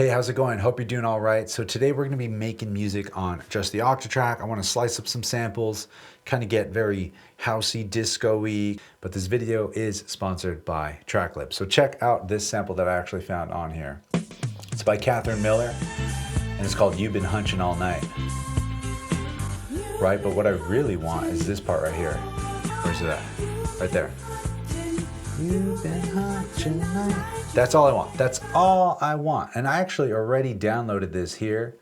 Hey, how's it going? Hope you're doing all right. So today we're going to be making music on just the Octatrack. I want to slice up some samples, kind of get very housey, disco-y, but this video is sponsored by Tracklib. So check out this sample that I actually found on here. It's by Catherine Miller, and it's called You've Been Hunching All Night. Right, but what I really want is this part right here. Where's it at? Right there. You've been hunching all night. That's all I want. That's all I want. And I actually already downloaded this here.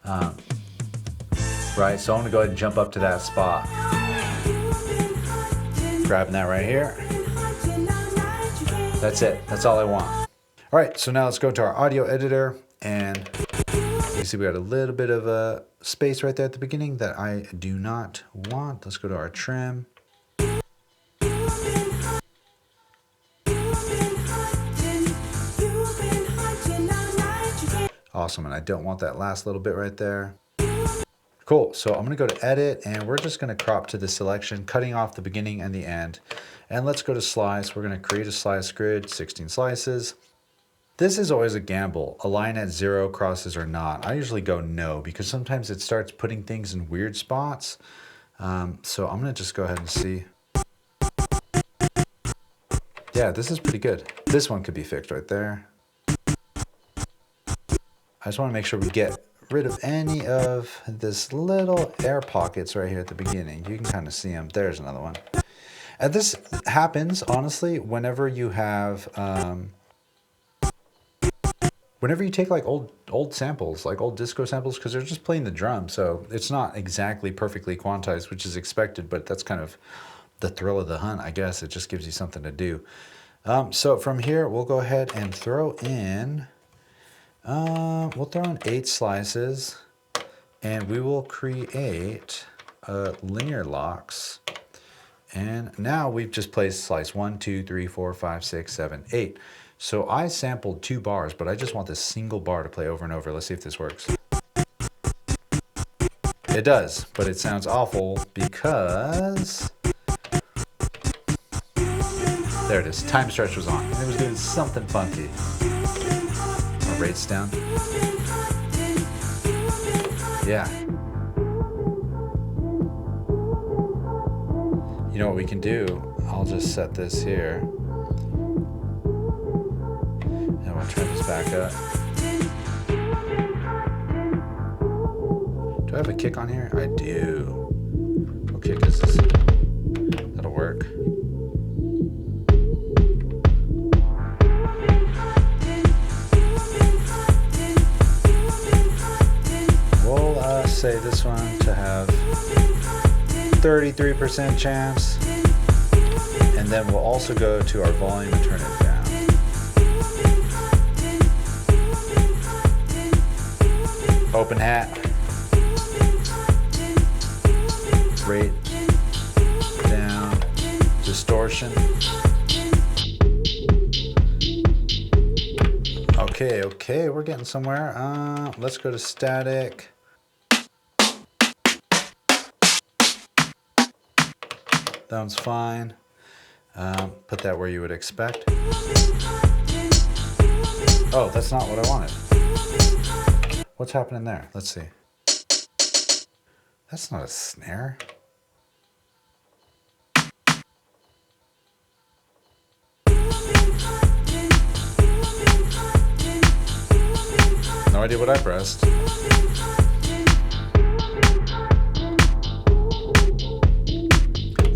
Right, so I'm gonna go ahead and jump up to that spot. Grabbing that right here. That's it. That's all I want. All right, so now let's go to our audio editor, and you see we got a little bit of a space right there at the beginning that I do not want. Let's go to our trim. Awesome, and I don't want that last little bit right there. Cool, so I'm gonna go to edit, and we're just gonna crop to the selection, cutting off the beginning and the end. And let's go to slice. We're gonna create a slice grid, 16 slices. This is always a gamble, align at 0 crosses or not. I usually go no, because sometimes it starts putting things in weird spots. So I'm gonna just go ahead and see. Yeah, this is pretty good. This one could be fixed right there. I just want to make sure we get rid of any of this little air pockets right here at the beginning. You can kind of see them. There's another one. And this happens, honestly, whenever you have, whenever you take like old samples, like old disco samples, because they're just playing the drum. So it's not exactly perfectly quantized, which is expected, but that's kind of the thrill of the hunt, I guess. It just gives you something to do. So from here, we'll go ahead and throw in... we'll throw in 8 slices, and we will create linear locks. And now we've just placed slice 1, 2, 3, 4, 5, 6, 7, 8. So I sampled 2 bars, but I just want this single bar to play over and over. Let's see if this works. It does, but it sounds awful because... there it is. Time stretch was on, and it was doing something funky. Rates down. Yeah. You know what we can do? I'll just set this here. And we'll turn this back up. Do I have a kick on here? I do. What kick is this? That'll work. Say this one to have 33% chance, and then we'll also go to our volume and turn it down. Open hat, rate down, distortion. Okay, we're getting somewhere. Let's go to static. That one's fine. Put that where you would expect. Oh, that's not what I wanted. What's happening there? Let's see. That's not a snare. No idea what I pressed.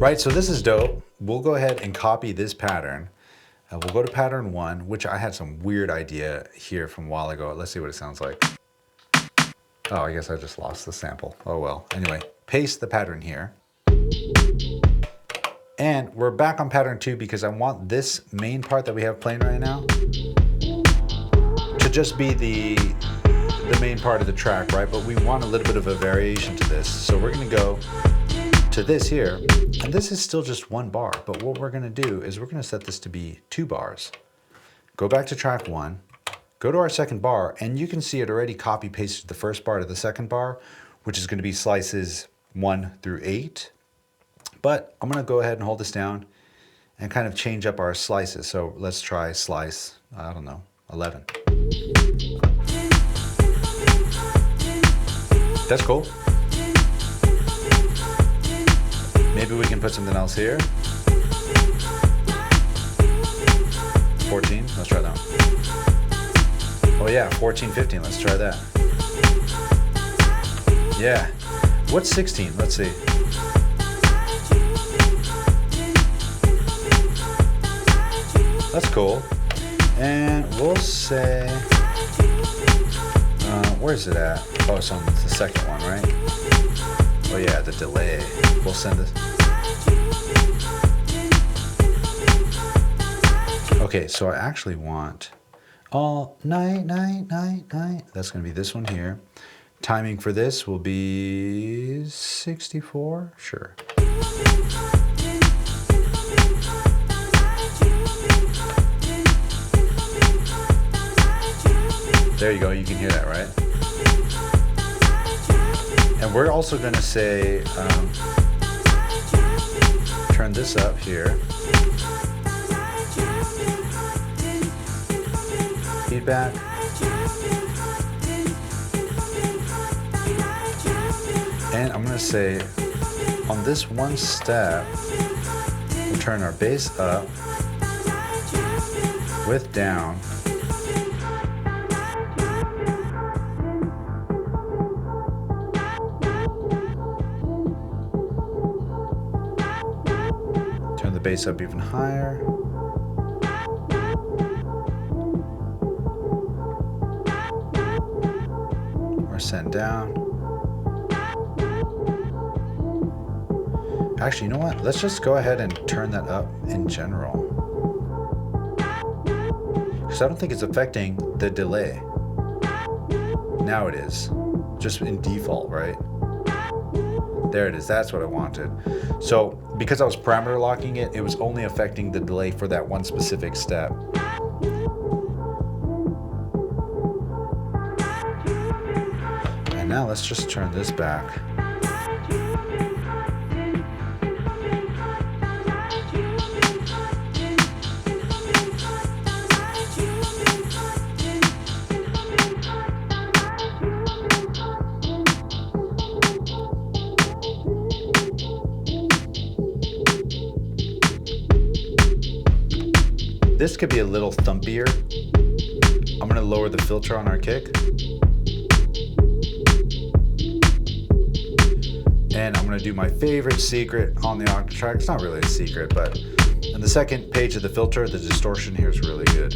Right, so this is dope. We'll go ahead and copy this pattern. We'll go to pattern 1, which I had some weird idea here from a while ago. Let's see what it sounds like. Oh, I guess I just lost the sample. Oh well. Anyway, paste the pattern here. And we're back on pattern 2 because I want this main part that we have playing right now to just be the main part of the track, right? But we want a little bit of a variation to this. So we're gonna go to this here, and this is still just 1 bar, but what we're gonna do is we're gonna set this to be 2 bars. Go back to track 1, go to our second bar, and you can see it already copy pasted the first bar to the second bar, which is gonna be slices 1 through 8. But I'm gonna go ahead and hold this down and kind of change up our slices. So let's try slice, I don't know, 11. That's cool. Maybe we can put something else here. 14, let's try that one. Oh yeah, 14, 15, let's try that. Yeah. What's 16? Let's see. That's cool. And we'll say, where's it at? Oh, it's on the second one, right? Oh yeah, the delay. We'll send this. Okay, so I actually want all night, night, night, night. That's gonna be this one here. Timing for this will be 64, sure. There you go, you can hear that, right? And we're also gonna say, turn this up here. Feedback. And I'm gonna say, on this one step, we'll turn our bass up, width down, turn the bass up even higher. Or send down. Actually, you know what? Let's just go ahead and turn that up in general. Because I don't think it's affecting the delay. Now it is. Just in default, right? There it is. That's what I wanted. So because I was parameter locking it, it was only affecting the delay for that one specific step. And now let's just turn this back. This could be a little thumpier. I'm gonna lower the filter on our kick. And I'm gonna do my favorite secret on the Octatrack. It's not really a secret, but in the second page of the filter, the distortion here is really good.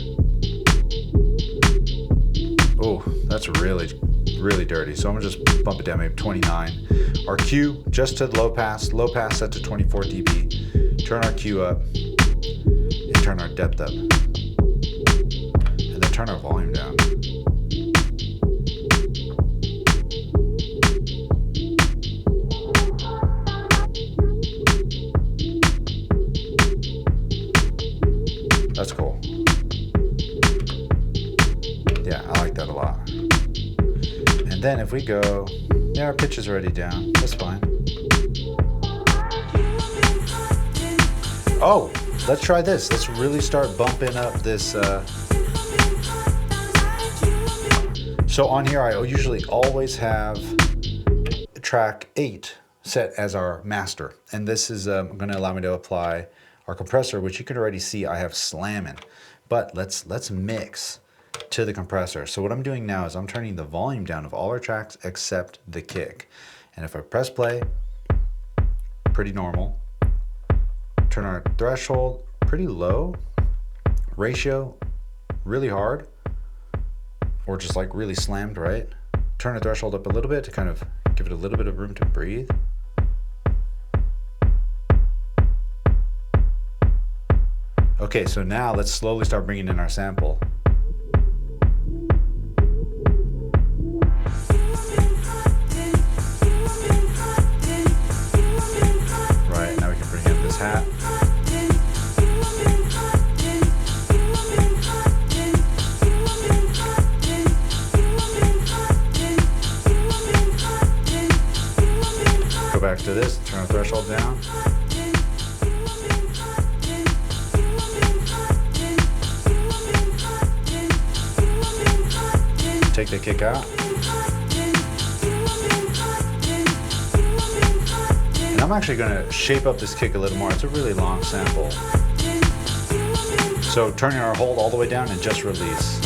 Oh, that's really, really dirty. So I'm gonna just bump it down, maybe 29. Our Q just to low pass set to 24 dB. Turn our Q up. Turn our depth up, and then turn our volume down. That's cool. Yeah, I like that a lot. And then if we go, yeah, our pitch is already down. That's fine. Oh! Let's try this. Let's really start bumping up this. So on here, I usually always have track 8 set as our master. And this is going to allow me to apply our compressor, which you can already see I have slamming. But let's mix to the compressor. So what I'm doing now is I'm turning the volume down of all our tracks except the kick. And if I press play, pretty normal. Turn our threshold pretty low, ratio really hard, or just like really slammed, right? Turn the threshold up a little bit to kind of give it a little bit of room to breathe. Okay, so now let's slowly start bringing in our sample. Right, now we can bring in this hat. Go back to this, turn our threshold down. Take the kick out. I'm actually gonna shape up this kick a little more. It's a really long sample. So turning our hold all the way down and just release.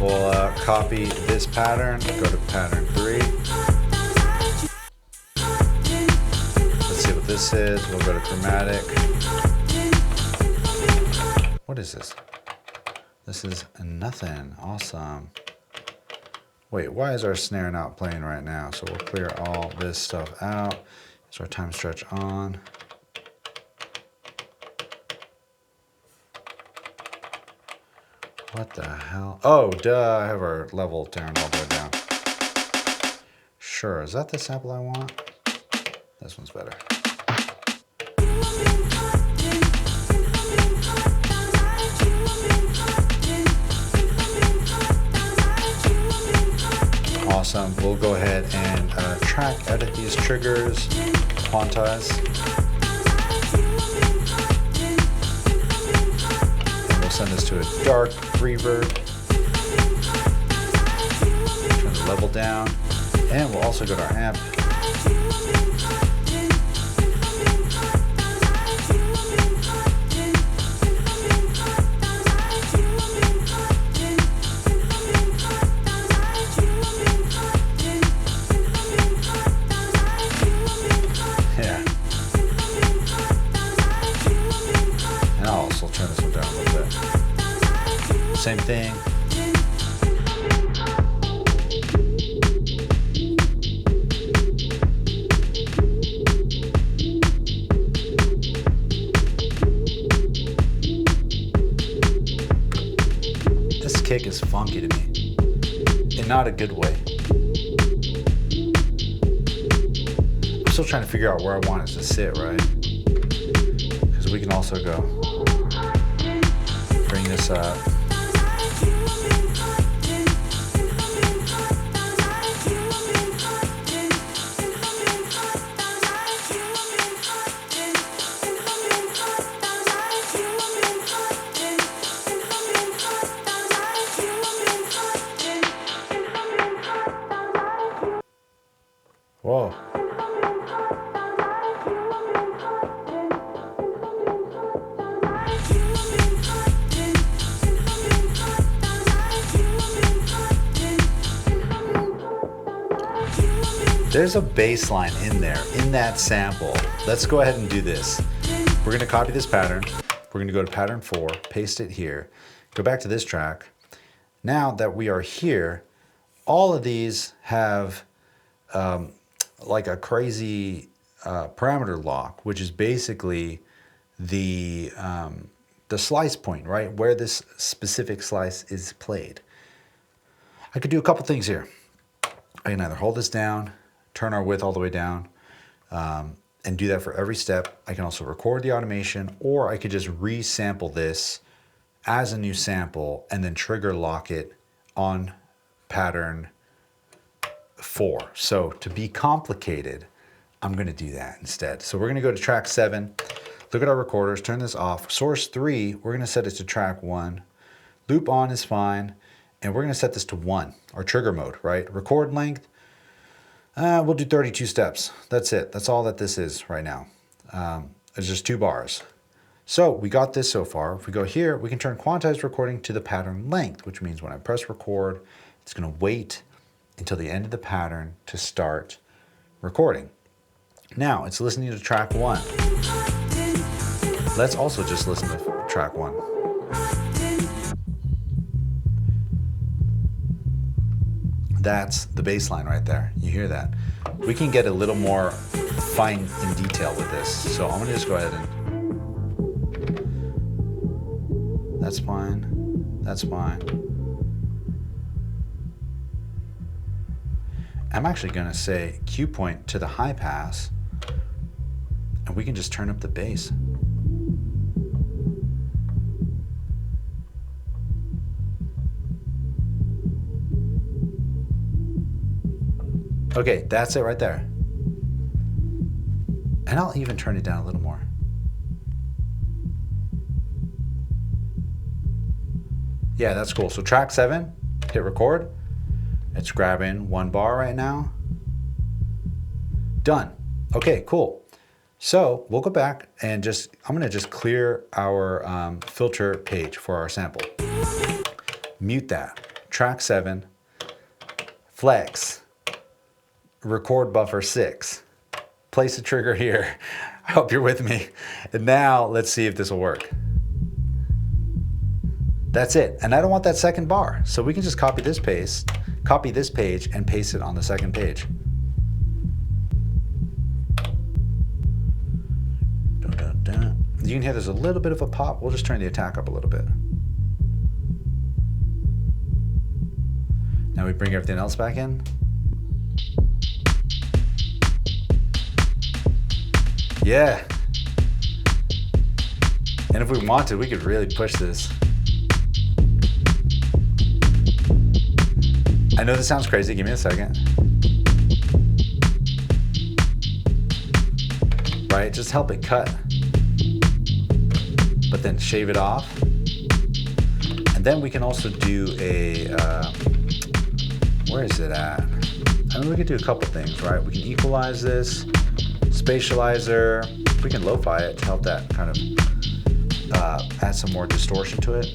We'll copy this pattern, go to pattern 3. This is, we'll go to chromatic. What is this? This is nothing. Awesome. Wait, why is our snare not playing right now? So we'll clear all this stuff out. Is our time stretch on? What the hell? Oh, duh, I have our level turned all the way down. Sure, is that the sample I want? This one's better. Awesome. We'll go ahead and track edit these triggers, quantize. And we'll send this to a dark reverb. Turn the level down. And we'll also go to our amp. Same thing. This kick is funky to me, in not a good way. I'm still trying to figure out where I want it to sit, right? Because we can also go bring this up. Whoa. There's a bass line in there, in that sample. Let's go ahead and do this. We're gonna copy this pattern. We're gonna go to pattern 4, paste it here, go back to this track. Now that we are here, all of these have like a crazy parameter lock, which is basically the slice point, right? Where this specific slice is played. I could do a couple things here. I can either hold this down, turn our width all the way down, and do that for every step. I can also record the automation, or I could just re-sample this as a new sample and then trigger lock it on pattern 4. So to be complicated, I'm gonna do that instead. So we're gonna go to track 7, look at our recorders, turn this off. Source 3, we're gonna set it to track 1. Loop on is fine, and we're gonna set this to 1, our trigger mode, right? Record length, we'll do 32 steps. That's it, that's all that this is right now. It's just 2 bars. So we got this so far. If we go here, we can turn quantized recording to the pattern length, which means when I press record, it's gonna wait until the end of the pattern to start recording. Now it's listening to track 1. Let's also just listen to track 1. That's the bass line right there. You hear that? We can get a little more fine in detail with this. So I'm gonna just go ahead and, that's fine, that's fine. I'm actually gonna say cue point to the high pass, and we can just turn up the bass. Okay, that's it right there. And I'll even turn it down a little more. Yeah, that's cool. So track 7, hit record. It's grabbing 1 bar right now. Done. Okay, cool. So we'll go back and I'm gonna just clear our filter page for our sample. Mute that. Track 7, flex, record buffer 6. Place a trigger here. I hope you're with me. And now let's see if this will work. That's it. And I don't want that second bar. So we can just copy this page and paste it on the second page. You can hear there's a little bit of a pop. We'll just turn the attack up a little bit. Now we bring everything else back in. Yeah. And if we wanted, we could really push this. I know this sounds crazy. Give me a second. Right? Just help it cut. But then shave it off. And then we can also do a, where is it at? I mean, we could do a couple things, right? We can equalize this, spatializer. We can lo-fi it to help that kind of add some more distortion to it.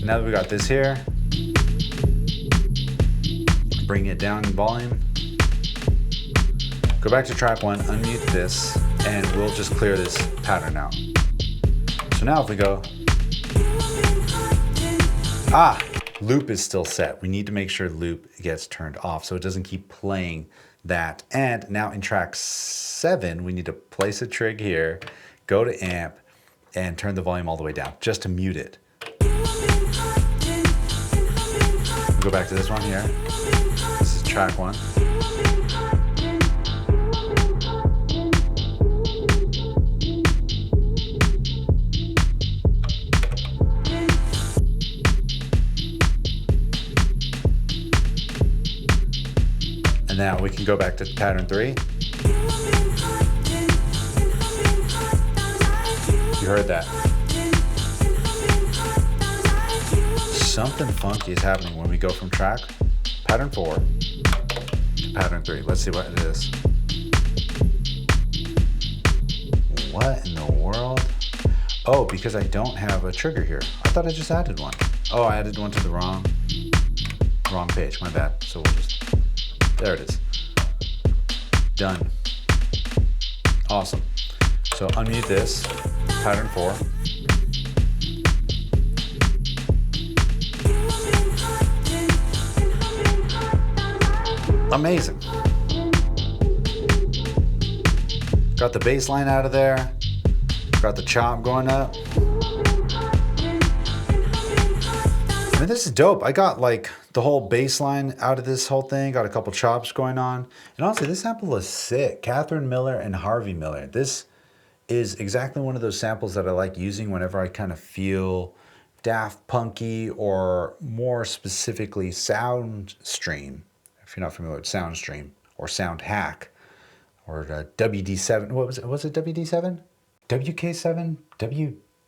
Now that we got this here, bring it down in volume. Go back to track 1, unmute this, and we'll just clear this pattern out. So now if we go, loop is still set. We need to make sure loop gets turned off so it doesn't keep playing that. And now in track 7, we need to place a trig here, go to amp, and turn the volume all the way down just to mute it. Go back to this one here. This is track 1. And now we can go back to pattern 3. You heard that. Something funky is happening when we go from pattern 4 to pattern 3. Let's see what it is. What in the world? Oh, because I don't have a trigger here. I thought I just added one. Oh, I added one to the wrong page. My bad. So we'll just, there it is. Done. Awesome. So unmute this, pattern 4. Amazing. Got the bass line out of there. Got the chop going up. I mean, this is dope. I got like the whole bass line out of this whole thing. Got a couple chops going on. And honestly, this sample is sick. Catherine Miller and Harvey Miller. This is exactly one of those samples that I like using whenever I kind of feel Daft Punky or more specifically Soundstream. If you're not familiar with Soundstream or Sound Hack or WD7, what was it? Was it WD7? WK7?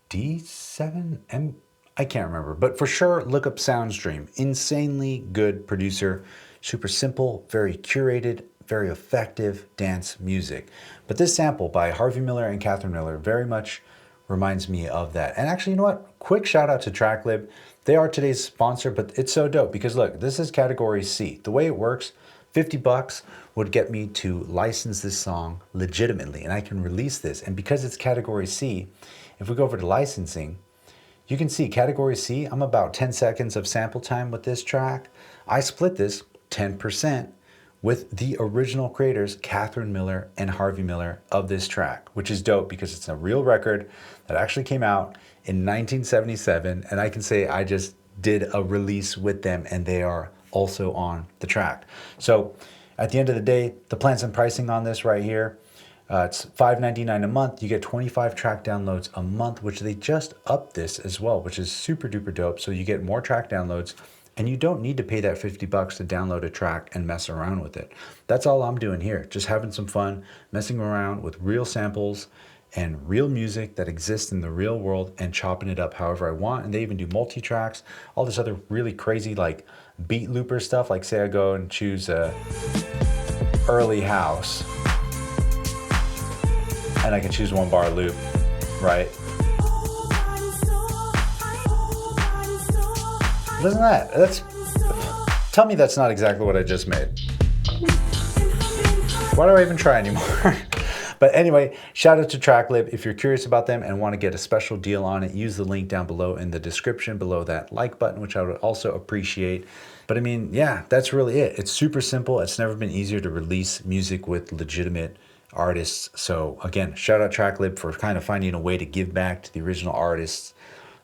WD7? I can't remember, but for sure, look up Soundstream. Insanely good producer, super simple, very curated, very effective dance music. But this sample by Harvey Miller and Catherine Miller very much reminds me of that. And actually, you know what? Quick shout out to Tracklib. They are today's sponsor, but it's so dope because look, this is category C. The way it works, 50 bucks would get me to license this song legitimately, and I can release this. And because it's category C, if we go over to licensing, you can see category C, I'm about 10 seconds of sample time with this track. I split this 10% with the original creators, Catherine Miller and Harvey Miller, of this track, which is dope because it's a real record that actually came out in 1977. And I can say I just did a release with them and they are also on the track. So at the end of the day, the plans and pricing on this right here, it's $5.99 a month. You get 25 track downloads a month, which they just upped this as well, which is super duper dope. So you get more track downloads and you don't need to pay that $50 to download a track and mess around with it. That's all I'm doing here. Just having some fun, messing around with real samples and real music that exists in the real world and chopping it up however I want. And they even do multi-tracks, all this other really crazy like beat looper stuff. Like say I go and choose early house and I can choose 1 bar loop, right? Doesn't that's, tell me that's not exactly what I just made. Why do I even try anymore? But anyway, shout out to Tracklib. If you're curious about them and want to get a special deal on it, use the link down below in the description below that like button, which I would also appreciate. But I mean, yeah, that's really it. It's super simple. It's never been easier to release music with legitimate artists. So again, shout out Tracklib for kind of finding a way to give back to the original artists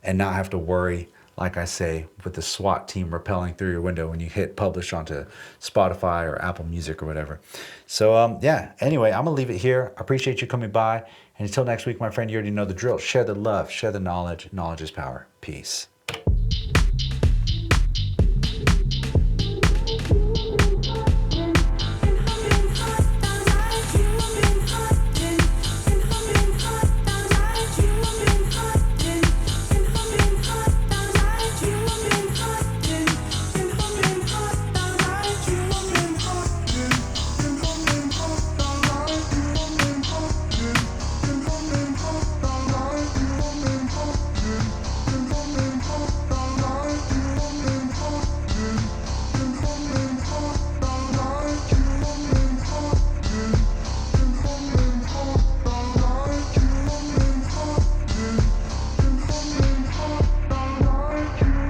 and not have to worry, like I say, with the SWAT team rappelling through your window when you hit publish onto Spotify or Apple Music or whatever. So yeah, anyway, I'm gonna leave it here. I appreciate you coming by. And until next week, my friend, you already know the drill. Share the love, share the knowledge. Knowledge is power. Peace.